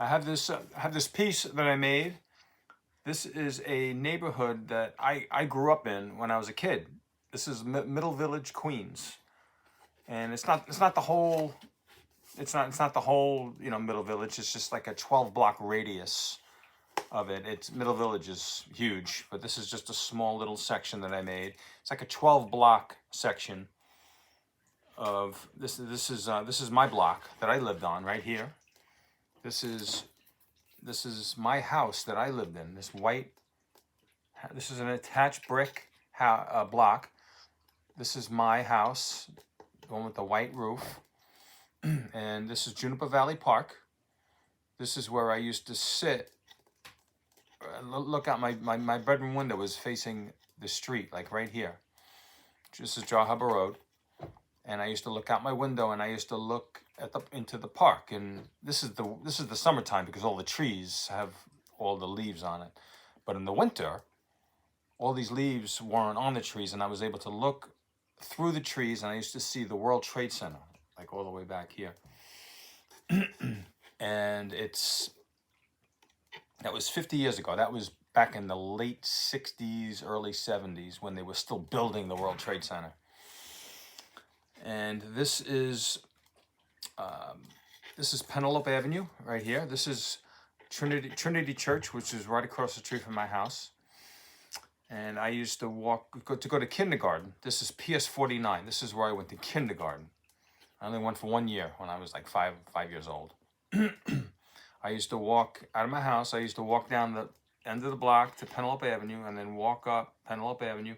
I have this piece that I made. This is a neighborhood that I grew up in when I was a kid. This is Middle Village, Queens, and it's not the whole it's not the whole Middle Village. It's just like a 12 block radius of it. It's Middle Village is huge, but this is just a small little section that I made. It's like a 12 block section of this. This is my block that I lived on right here. This is my house that I lived in. This is an attached brick block. This is my house, the one with the white roof. And this is Juniper Valley Park. This is where I used to sit. Look out, my bedroom window was facing the street, like right here. This is Jaw Harbor Road. And I used to look out my window and I used to look into the park. And this is the summertime because all the trees have all the leaves on it. But in the winter, all these leaves weren't on the trees, and I was able to look through the trees, and I used to see the World Trade Center, like all the way back here. And that was 50 years ago. That was back in the late 60s, early 70s, when they were still building the World Trade Center. And this is Penelope Avenue right here. This is Trinity Church, which is right across the street from my house. And I used to go to kindergarten. This is PS 49. This is where I went to kindergarten. I only went for 1 year when I was like five years old. I used to walk out of my house. I used to walk down the end of the block to Penelope Avenue and then walk up Penelope Avenue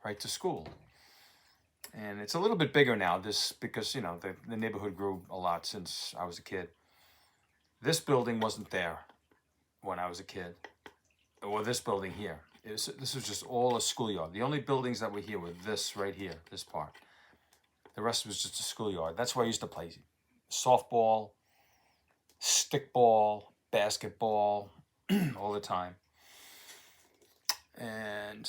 right to school. And it's a little bit bigger now, because the neighborhood grew a lot since I was a kid. This building wasn't there when I was a kid, or this building here. This was just all a schoolyard. The only buildings that were here were this right here, this park. The rest was just a schoolyard. That's where I used to play softball, stickball, basketball, all the time. And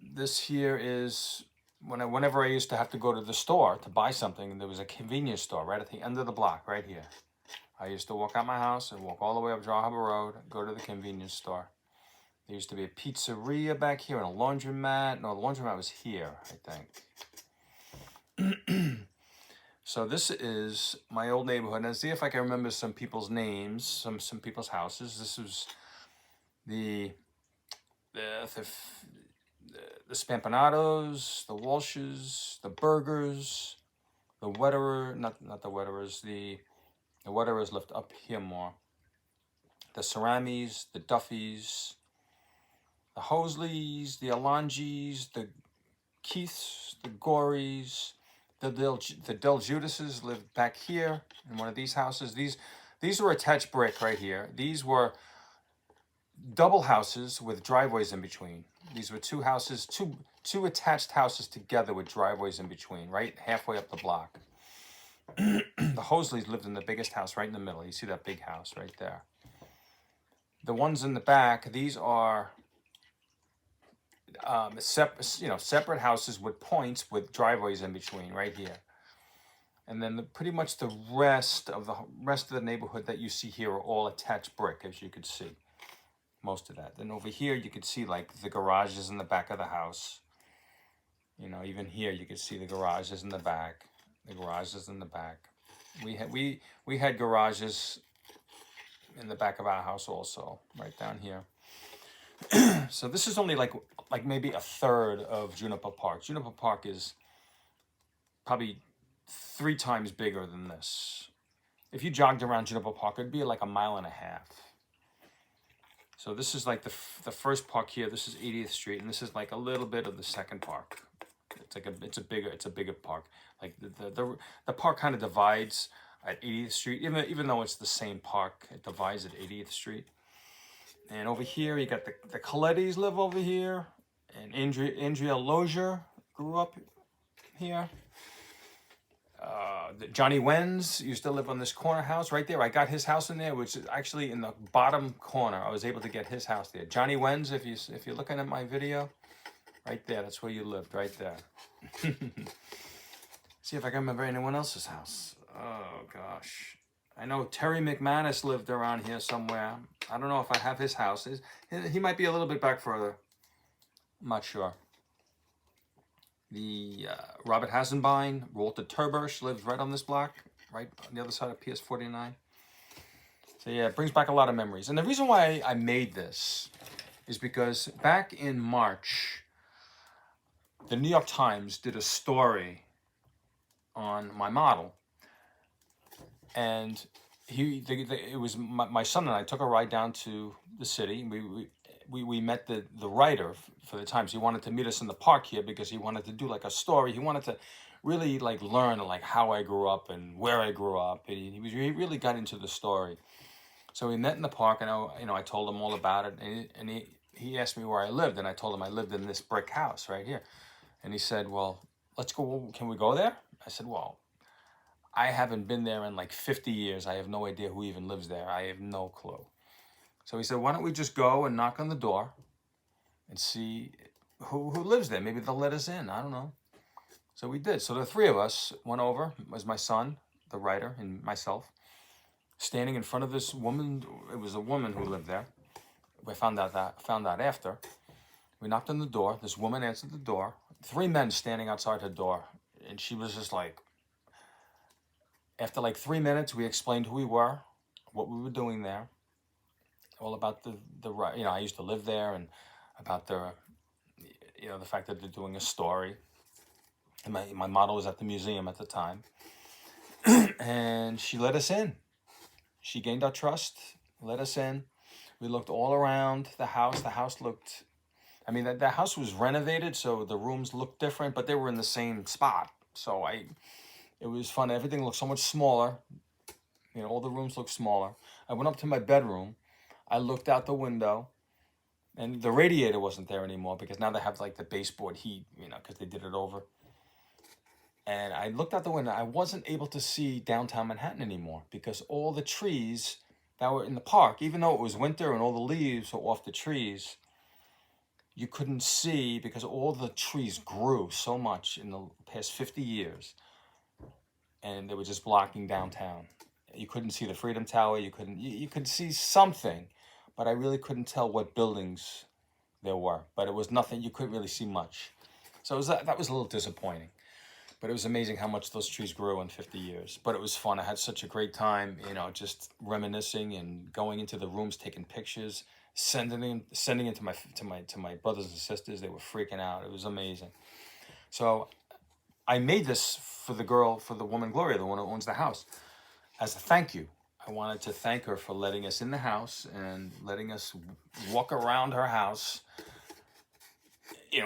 this here is whenever I used to have to go to the store to buy something, there was a convenience store right at the end of the block, right here. I used to walk out my house and walk all the way up Jaw Harbor Road, go to the convenience store. There used to be a pizzeria back here and a laundromat. No, the laundromat was here, I think. So this is my old neighborhood. And see if I can remember some people's names, some people's houses. This was the Spampanatos, the Walshes, the Burgers, the Wetterer, not the Wetterers, the Wetterers lived up here more. The Ceramis, the Duffys, the Hosleys, the Alangis, the Keiths, the Gories, the Del Judases lived back here in one of these houses. These were attached brick right here. These were double houses with driveways in between. These were two houses, two attached houses together with driveways in between, right halfway up the block. The Hosleys lived in the biggest house right in the middle. You see that big house right there. The ones in the back, these are separate houses with points with driveways in between right here. And then pretty much the rest of the neighborhood that you see here are all attached brick, as you could see. Most of that. Then over here you could see like the garages in the back of the house. Even here you could see the garages in the back. The garages in the back. We had garages in the back of our house also, right down here. So this is only like maybe a third of Juniper Park. Juniper Park is probably 3 times bigger than this. If you jogged around Juniper Park, it'd be like 1.5 miles. So this is like the first park here. This is 80th Street, and this is like a little bit of the second park. It's a bigger park. Like the park kind of divides at 80th Street, even though it's the same park, it divides at 80th Street. And over here, you got the Colettis live over here, and Andrea Lozier grew up here. Johnny Wenz used to live on this corner house right there. I got his house in there, which is actually in the bottom corner. I was able to get his house there. Johnny Wenz, if you're looking at my video, right there, that's where you lived, right there. See if I can remember anyone else's house. Oh gosh, I know Terry McManus lived around here somewhere. I don't know if I have his house. He might be a little bit back further. I'm not sure. The Robert Hasenbein, Walter Turbush lived right on this block, right on the other side of PS 49. So yeah, it brings back a lot of memories. And the reason why I made this is because back in March, the New York Times did a story on my model. And it was my son and I took a ride down to the city. We met the writer for the Times. He wanted to meet us in the park here because he wanted to do like a story. He wanted to really like learn like how I grew up and where I grew up. And he really got into the story. So we met in the park, and I told him all about it. And he asked me where I lived, and I told him I lived in this brick house right here. And he said, "Well, let's go. Can we go there?" I said, "Well, I haven't been there in like 50 years. I have no idea who even lives there. I have no clue." So he said, "Why don't we just go and knock on the door and see who lives there? Maybe they'll let us in. I don't know." So we did. So the three of us went over. It was my son, the writer, and myself, standing in front of this woman. It was a woman who lived there. We found out after. We knocked on the door. This woman answered the door. Three men standing outside her door. And she was just like, after like 3 minutes, we explained who we were, what we were doing there, all about the I used to live there, and about the fact that they're doing a story. And my model was at the museum at the time. And she let us in. She gained our trust, let us in. We looked all around the house. The house looked, the house was renovated, so the rooms looked different, but they were in the same spot. So it was fun. Everything looked so much smaller. All the rooms looked smaller. I went up to my bedroom. I looked out the window, and the radiator wasn't there anymore because now they have like the baseboard heat, because they did it over. And I looked out the window. I wasn't able to see downtown Manhattan anymore because all the trees that were in the park, even though it was winter and all the leaves were off the trees, you couldn't see because all the trees grew so much in the past 50 years. And they were just blocking downtown. You couldn't see the Freedom Tower. You could see something, but I really couldn't tell what buildings there were. But it was nothing. You couldn't really see much. So that was a little disappointing. But it was amazing how much those trees grew in 50 years. But it was fun. I had such a great time, just reminiscing and going into the rooms, taking pictures, sending it to my brothers and sisters. They were freaking out. It was amazing. So I made this for the woman Gloria, the one who owns the house, as a thank you. I wanted to thank her for letting us in the house and letting us walk around her house,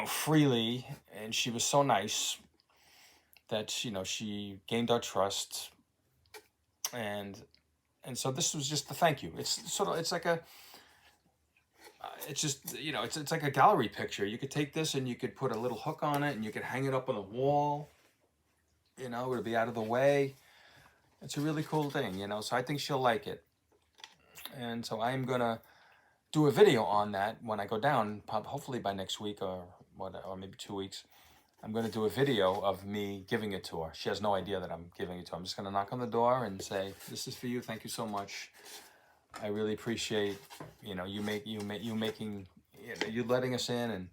freely. And she was so nice that she gained our trust, and so this was just the thank you. It's like a gallery picture. You could take this and you could put a little hook on it and you could hang it up on the wall. It would be out of the way. It's a really cool thing, so I think she'll like it. And so I'm gonna do a video on that when I go down, hopefully by next week or maybe 2 weeks. I'm going to do a video of me giving it to her. She has no idea that I'm giving it to her. I'm just going to knock on the door and say, "This is for you. Thank you so much. I really appreciate, you letting us in, and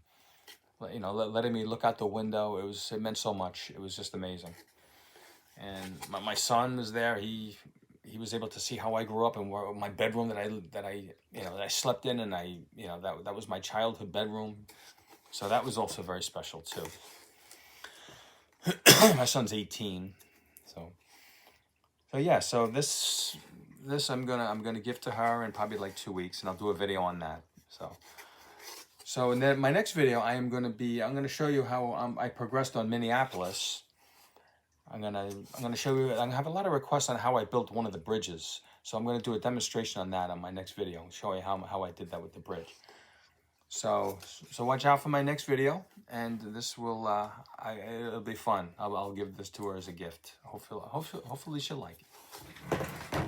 letting me look out the window. It meant so much. It was just amazing." And my son was there. He was able to see how I grew up and where my bedroom that I slept in, and that was my childhood bedroom. So that was also very special too. My son's 18, so yeah. So this I'm gonna give to her in probably like 2 weeks, and I'll do a video on that. So and then my next video, I'm gonna show you how I progressed on Minneapolis. I'm gonna show you. I have a lot of requests on how I built one of the bridges, so I'm gonna do a demonstration on that on my next video, show you how I did that with the bridge. So watch out for my next video, and this will it'll be fun. I'll give this to her as a gift. Hopefully she'll like it.